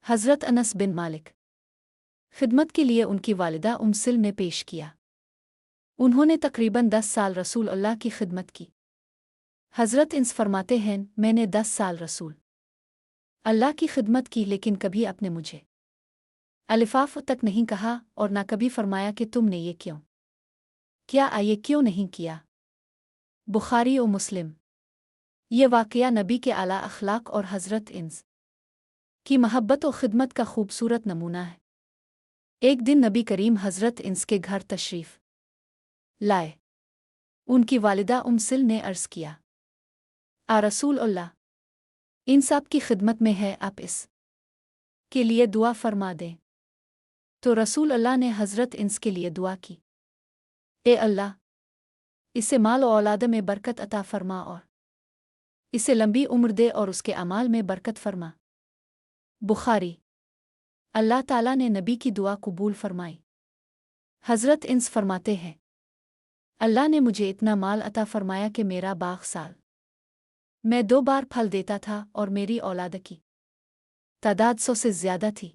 حضرت انس بن मालिक खिदमत के लिए उनकी वालिदा उम्सिल ने पेश किया। उन्होंने तकरीबन 10 साल रसूल अल्लाह की खिदमत की। हज़रत इंस फरमाते हैं, मैंने 10 साल रसूल अल्लाह की खिदमत की, लेकिन कभी अपने मुझे अलिफाफ तक नहीं कहा और ना कभी फरमाया कि तुमने ये क्यों किया, ये क्यों नहीं किया। बुखारी और मुस्लिम। ये वाक़या नबी के आला अखलाक और हज़रत इंस की महब्बत और खिदमत का खूबसूरत नमूना है। एक दिन नबी करीम हज़रत इंस के घर तशरीफ़ लाए। उनकी वालिदा उम्सिल ने अर्ज़ किया, आ रसूल अल्लाह, इंस आपकी खिदमत में है, आप इस के लिए दुआ फरमा दें। तो रसूल अल्लाह ने हज़रत इंस के लिए दुआ की, ए अल्लाह, इसे माल और औलाद में बरकत अता फरमा और इसे लंबी उम्र दे और उसके अमाल में बरकत फरमा। बुखारी। अल्लाह ताला ने नबी की दुआ कबूल फरमाई। हज़रत इंस फरमाते हैं, अल्लाह ने मुझे इतना माल अता फरमाया कि मेरा बाग साल में 2 बार फल देता था और मेरी औलाद की तादाद 100 से ज़्यादा थी।